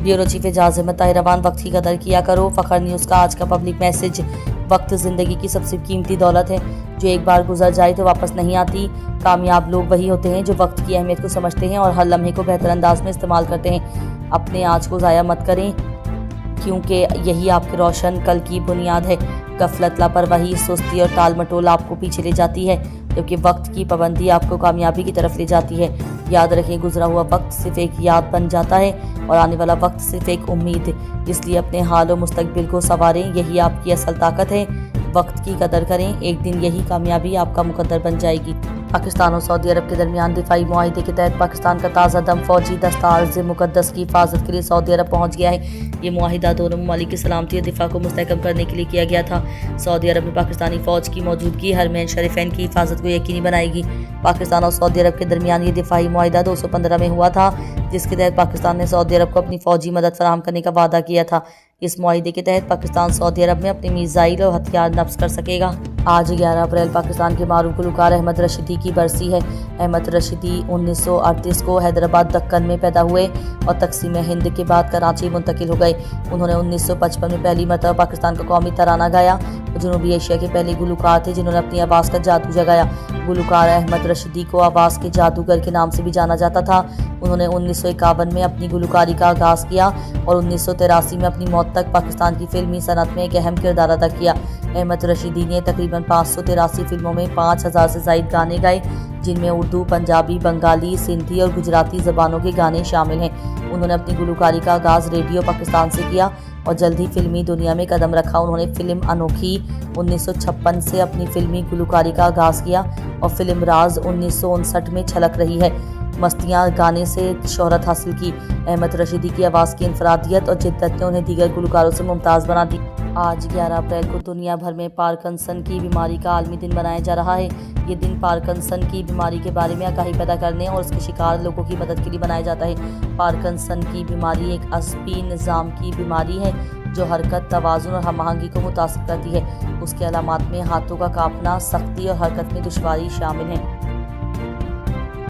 Bureau chief Ejaz Ahmad Tahir रवान। वक्त की कदर किया करो। फखर न्यूज़ का आज का पब्लिक मैसेज। वक्त ज़िंदगी की सबसे कीमती दौलत है जो एक बार गुजर जाए तो वापस नहीं आती। कामयाब लोग वही होते हैं जो वक्त की अहमियत को समझते हैं और हर लम्हे को बेहतर अंदाज में इस्तेमाल करते हैं। अपने आज को ज़ाया मत करें क्योंकि यही आपके रोशन कल की बुनियाद है। गफलत, लापरवाही, सुस्ती और टाल मटोल आपको पीछे ले जाती है, जबकि वक्त की पाबंदी आपको कामयाबी की तरफ ले जाती है। याद रखें, गुजरा हुआ वक्त सिर्फ एक याद बन जाता है और आने वाला वक्त सिर्फ एक उम्मीद। इसलिए अपने हाल और मुस्तकबिल को संवारें, यही आपकी असल ताकत है। वक्त की कदर करें, एक दिन यही कामयाबी आपका मुकद्दर बन जाएगी। पाकिस्तान और सऊदी अरब के दरमियान दिफाई मुआहिदे के तहत पाकिस्तान का ताज़ा दम फौजी दस्ता अर्ज़ मुक़द्दस की हिफाजत के लिए सऊदी अरब पहुँच गया है। ये मुआहिदा दोनों ममालिक की सलामती और दिफा को मुस्तहकम करने के लिए किया गया था। सऊदी अरब में पाकिस्तानी फ़ौज की मौजूदगी हरमैन शरीफैन की हिफाजत को यकीनी बनाएगी। पाकिस्तान और सऊदी अरब के दरमियान ये दिफाई मुआहिदा 215 में हुआ था, जिसके तहत पाकिस्तान ने सऊदी अरब को अपनी फ़ौजी मदद फराहम करने का वादा किया था। इस मुआहिदे के तहत पाकिस्तान सऊदी अरब में अपने मीज़ाइल और हथियार नफ्ज़ कर सकेगा। आज 11 अप्रैल पाकिस्तान के मारूफ गुलकार अहमद रशीदी की बरसी है। अहमद रशीदी 1938 को हैदराबाद दक्कन में पैदा हुए और तकसीम हिंद के बाद कराची मुंतकिल हो गए। उन्होंने 1955 में पहली मरतबा पाकिस्तान का कौमी तराना गाया और जनूबी एशिया के पहले गुलकार थे जिन्होंने अपनी आवाज़ का जादू जगाया। गुलकार अहमद रशीदी को आवाज़ के जादूगर के नाम से भी जाना जाता था। उन्होंने 1951 में अपनी गुलकारी का आगाज़ किया और 1983 में अपनी मौत तक पाकिस्तान की फिल्मी सनत में एक अहम किरदार अदा किया। अहमद रशीदी ने तकरीबन 583 फिल्मों में 5000 से ज़ायद गाने गाए, जिनमें उर्दू, पंजाबी, बंगाली, सिंधी और गुजराती ज़बानों के गाने शामिल हैं। उन्होंने अपनी गुलकारी का आगाज़ रेडियो पाकिस्तान से किया और जल्द ही फिल्मी दुनिया में कदम रखा। उन्होंने फिल्म अनोखी 1956 से अपनी फिल्मी गुलकारी का आगाज़ किया और फिल्म राज 1959 में छलक रही है। मस्तियाँ गाने से शोहरत हासिल की। अहमद रशीदी की आवाज़ की इनफरादियत और जिद्दत ने उन्हें दीगर गुलकारों से मुमताज़ बना दी। आज 11 अप्रैल को दुनिया भर में पार्किंसन की बीमारी का आलमी दिन मनाया जा रहा है। ये दिन पार्किंसन की बीमारी के बारे में आगाही पैदा करने और उसके शिकार लोगों की मदद के लिए मनाया जाता है। पार्किंसन की बीमारी एक असबी निज़ाम की बीमारी है जो हरकत, तवाज़ुन और हम आहंगी को मुतासिर करती है। उसके अलामात में हाथों का कांपना, सख्ती और हरकत में दुश्वारी शामिल हैं।